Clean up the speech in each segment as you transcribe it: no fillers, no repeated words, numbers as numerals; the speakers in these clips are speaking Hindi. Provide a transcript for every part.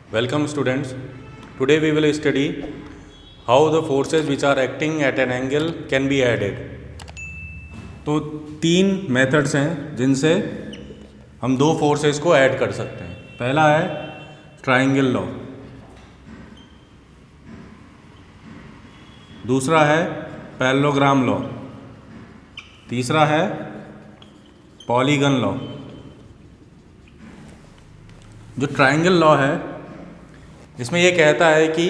Welcome students. Today we will study how the forces which are acting at an angle can be added. तो तीन मेथड्स हैं जिनसे हम दो फोर्सेस को ऐड कर सकते हैं। पहला है ट्रायंगल लॉ, दूसरा है पैरेललोग्राम लॉ, तीसरा है पॉलीगन लॉ। जो ट्रायंगल लॉ है इसमें यह कहता है कि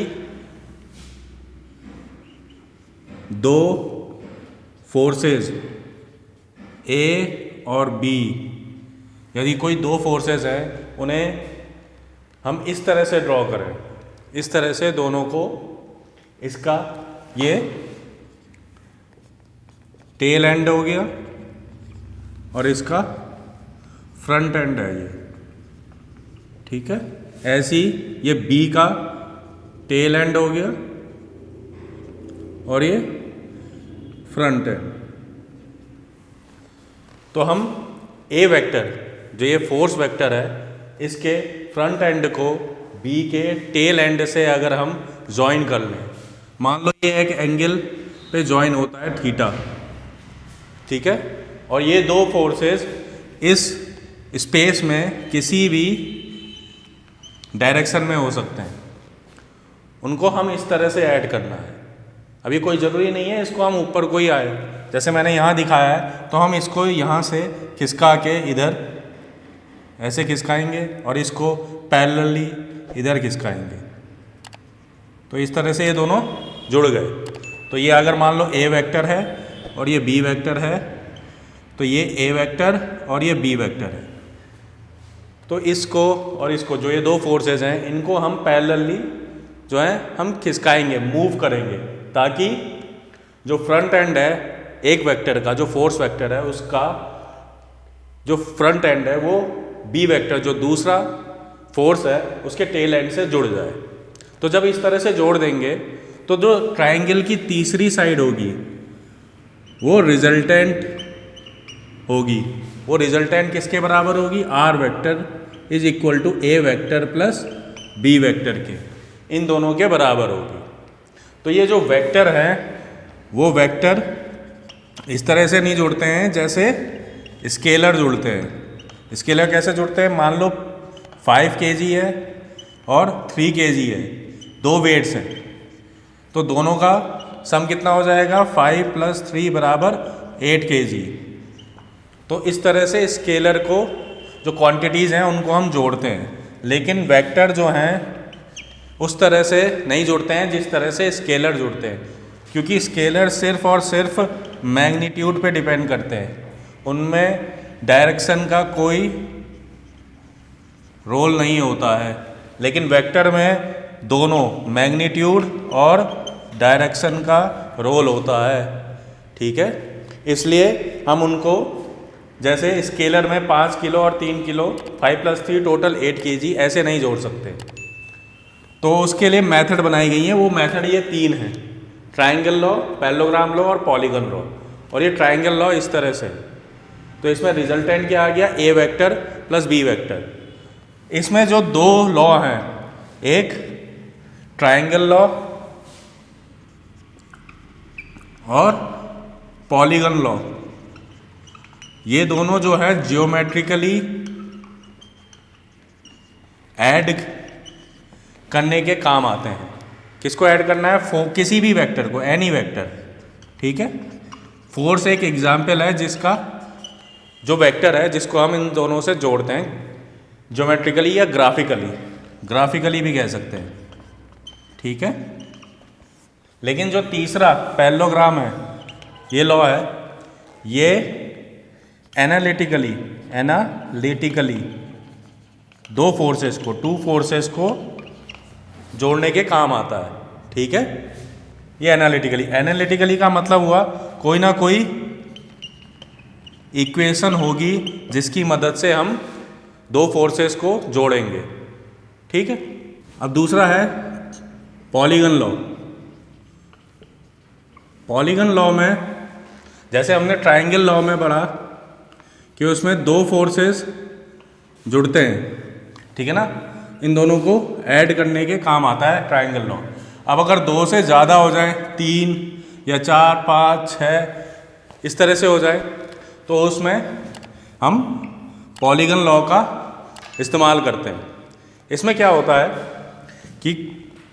दो फोर्सेस ए और बी, यदि कोई दो फोर्सेस हैं उन्हें हम इस तरह से ड्रॉ करें, इस तरह से दोनों को, इसका ये टेल एंड हो गया और इसका फ्रंट एंड है ये, ठीक है। ऐसी ये बी का टेल एंड हो गया और ये फ्रंट एंड। तो हम ए वेक्टर, जो ये फोर्स वेक्टर है, इसके फ्रंट एंड को बी के टेल एंड से अगर हम ज्वाइन कर लें, मान लो ये एक एंगल पे ज्वाइन होता है थीटा, ठीक है, और ये दो फोर्सेस इस स्पेस में किसी भी डायरेक्शन में हो सकते हैं, उनको हम इस तरह से ऐड करना है। अभी कोई ज़रूरी नहीं है इसको हम ऊपर को ही आए, जैसे मैंने यहाँ दिखाया है, तो हम इसको यहाँ से खिसका के इधर ऐसे खिसकाएंगे और इसको पैरेलली इधर खिसकाएंगे, तो इस तरह से ये दोनों जुड़ गए। तो ये अगर मान लो ए वेक्टर है और ये बी वेक्टर है, तो ये ए वेक्टर और ये बी वेक्टर है, तो इसको और इसको, जो ये दो फोर्सेस हैं, इनको हम पैरेलली जो है हम खिसकाएंगे, मूव करेंगे, ताकि जो फ्रंट एंड है एक वेक्टर का, जो फोर्स वेक्टर है, उसका जो फ्रंट एंड है वो बी वेक्टर, जो दूसरा फोर्स है, उसके टेल एंड से जुड़ जाए। तो जब इस तरह से जोड़ देंगे तो जो ट्रायंगल की तीसरी साइड होगी वो रिजल्टेंट होगी। वो रिजल्टेंट किसके बराबर होगी? R vector is equal to A vector plus B vector के, इन दोनों के बराबर होगी। तो ये जो वेक्टर हैं वो वेक्टर इस तरह से नहीं जुड़ते हैं जैसे स्केलर जुड़ते हैं। स्केलर कैसे जुड़ते हैं? मान लो 5 kg है और 3 kg है, दो वेट्स हैं, तो दोनों का सम कितना हो जाएगा? 5 + 3 = 8 kg। तो इस तरह से स्केलर को, जो क्वांटिटीज़ हैं, उनको हम जोड़ते हैं, लेकिन वेक्टर जो हैं उस तरह से नहीं जुड़ते हैं जिस तरह से स्केलर जुड़ते हैं, क्योंकि स्केलर सिर्फ और सिर्फ मैग्नीट्यूड पे डिपेंड करते हैं, उनमें डायरेक्शन का कोई रोल नहीं होता है। लेकिन वेक्टर में दोनों मैग्नीट्यूड और डायरेक्शन का रोल होता है, ठीक है। इसलिए हम उनको, जैसे स्केलर में 5 किलो और 3 किलो, 5 + 3 टोटल 8 kg, ऐसे नहीं जोड़ सकते। तो उसके लिए मेथड बनाई गई है, वो मेथड ये तीन है: ट्रायंगल लॉ, पैरेललोग्राम लॉ और पॉलीगन लॉ। और ये ट्रायंगल लॉ इस तरह से, तो इसमें रिजल्टेंट क्या आ गया? ए वेक्टर प्लस बी वेक्टर। इसमें जो दो लॉ हैं, एक ट्रायंगल लॉ और पॉलीगन लॉ, ये दोनों जो है जियोमेट्रिकली ऐड करने के काम आते हैं। किसको ऐड करना है? किसी भी वेक्टर को, एनी वेक्टर, ठीक है। फोर्स एक एग्जाम्पल है जिसका, जो वेक्टर है जिसको हम इन दोनों से जोड़ते हैं ज्योमेट्रिकली या ग्राफिकली भी कह सकते हैं, ठीक है। लेकिन जो तीसरा पैरेललोग्राम है, ये लॉ है, ये एनालिटिकली दो फोर्सेस को, टू फोर्सेस को जोड़ने के काम आता है, ठीक है। ये एनालिटिकली का मतलब हुआ कोई ना कोई इक्वेशन होगी जिसकी मदद से हम दो फोर्सेस को जोड़ेंगे, ठीक है। अब दूसरा है पॉलीगन लॉ। पॉलीगन लॉ में, जैसे हमने ट्रायंगल लॉ में पढ़ा कि उसमें दो फोर्सेस जुड़ते हैं, ठीक है ना। इन दोनों को ऐड करने के काम आता है ट्राइंगल लॉ। अब अगर 2 से ज़्यादा हो जाए, 3 या 4, 5, 6 इस तरह से हो जाए, तो उसमें हम पॉलीगन लॉ का इस्तेमाल करते हैं। इसमें क्या होता है कि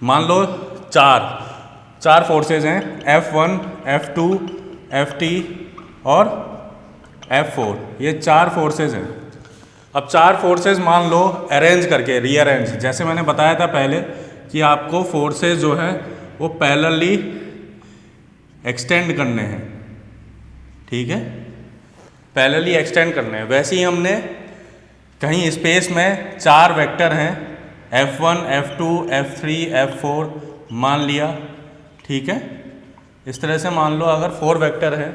मान लो चार फोर्सेज हैं, F1, F2, Ft और F4, ये 4 फोर्सेज हैं। अब 4 फोर्सेज मान लो अरेंज करके, रीअरेंज, जैसे मैंने बताया था पहले कि आपको फोर्सेज जो है वो पैरेलली एक्सटेंड करने हैं, ठीक है, पैरेलली एक्सटेंड करने हैं। वैसे ही हमने कहीं स्पेस में 4 वेक्टर हैं, F1, F2, F3, F4 मान लिया, ठीक है। इस तरह से मान लो अगर 4 वेक्टर है,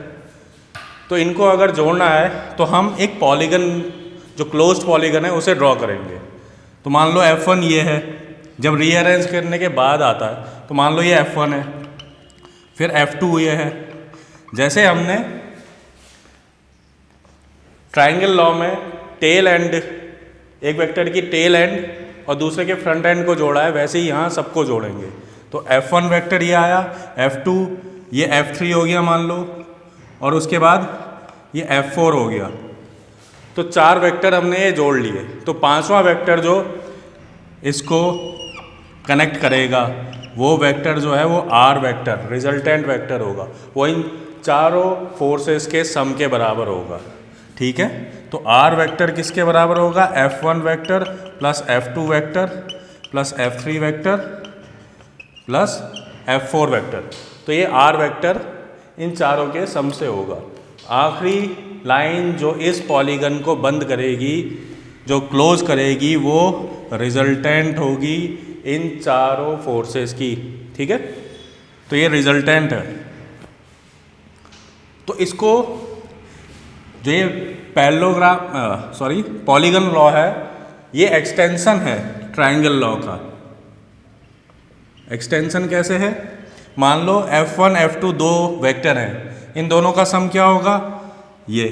तो इनको अगर जोड़ना है तो हम एक पॉलीगन, जो क्लोज्ड पॉलीगन है, उसे ड्रॉ करेंगे। तो मान लो F1 ये है, जब रीअरेंज करने के बाद आता है तो मान लो ये F1 है, फिर F2 ये है। जैसे हमने ट्राइंगल लॉ में टेल एंड, एक वेक्टर की टेल एंड और दूसरे के फ्रंट एंड को जोड़ा है, वैसे ही यहाँ सबको जोड़ेंगे। तो F1 वेक्टर ये आया, F2 ये F3 हो गया मान लो, और उसके बाद ये F4 हो गया। तो 4 वेक्टर हमने ये जोड़ लिए। तो 5वां वेक्टर जो इसको कनेक्ट करेगा वो वेक्टर जो है वो R वेक्टर, रिजल्टेंट वेक्टर होगा, वो इन चारों फोर्सेस के सम के बराबर होगा, ठीक है। तो R वेक्टर किसके बराबर होगा? F1 vector plus F2 vector plus F3 vector plus F4 vector. तो ये R वेक्टर इन चारों के सम से होगा। आखिरी लाइन जो इस पॉलीगन को बंद करेगी, जो क्लोज करेगी, वो रिजल्टेंट होगी इन चारों फोर्सेस की, ठीक है। तो ये रिजल्टेंट है। तो इसको जो ये पॉलीगन लॉ है, ये एक्सटेंशन है ट्राइंगल लॉ का। एक्सटेंशन कैसे है? मान लो F1, F2 2 वेक्टर हैं, इन दोनों का सम क्या होगा? ये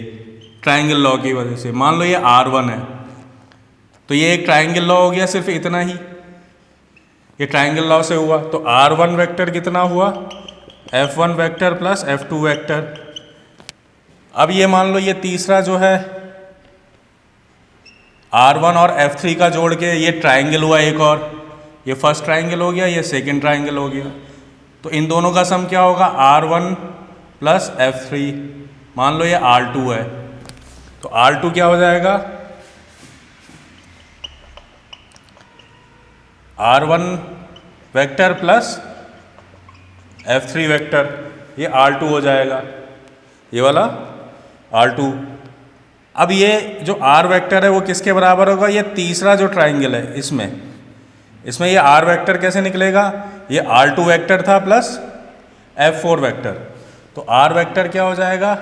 ट्राइंगल लॉ की वजह से मान लो ये R1 है, तो ये एक ट्राइंगल लॉ हो गया, सिर्फ इतना ही, ये ट्राइंगल लॉ से हुआ। तो R1 वेक्टर कितना हुआ? F1 vector plus F2 vector. अब ये मान लो ये तीसरा जो है R1 और F3 का जोड़ के ये ट्राइंगल हुआ एक, और ये फर्स्ट ट्राइंगल हो गया, ये सेकंड ट्राइंगल हो गया। तो इन दोनों का सम क्या होगा? R1 plus F3। मान लो ये R2 है, तो R2 क्या हो जाएगा? R1 vector plus F3 vector, ये R2 हो जाएगा, ये वाला R2। अब ये जो R वेक्टर है वो किसके बराबर होगा? ये तीसरा जो ट्राइंगल है इसमें ये R वेक्टर कैसे निकलेगा? ये R2 वेक्टर था प्लस F4 वेक्टर, तो R वेक्टर क्या हो जाएगा?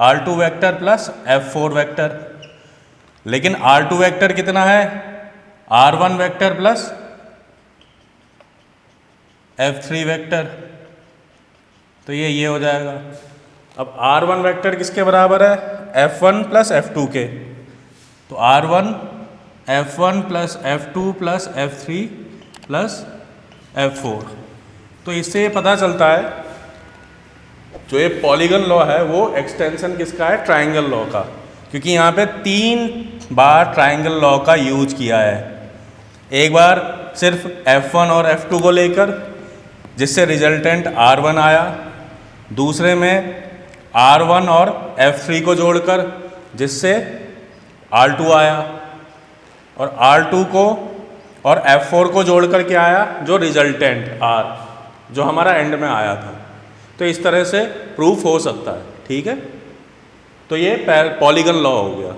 R2 vector plus F4 vector. लेकिन R2 वेक्टर कितना है? R1 vector plus F3 vector, तो ये हो जाएगा। अब R1 वेक्टर किसके बराबर है? F1 प्लस F2 के, तो R1 F1 plus F2 plus F3 plus F4। तो इससे ये पता चलता है जो ये पॉलीगन लॉ है वो एक्सटेंशन किसका है? ट्राइंगल लॉ का, क्योंकि यहाँ पे 3 बार ट्राइंगल लॉ का यूज किया है। एक बार सिर्फ F1 और F2 को लेकर, जिससे रिजल्टेंट R1 आया। दूसरे में R1 और F3 को जोड़कर, जिससे R2 आया। और R2 को और F4 को जोड़कर क्या आया? जो रिजल्टेंट R, जो हमारा एंड में आया था। तो इस तरह से प्रूफ हो सकता है, ठीक है। तो ये पॉलीगन लॉ हो गया।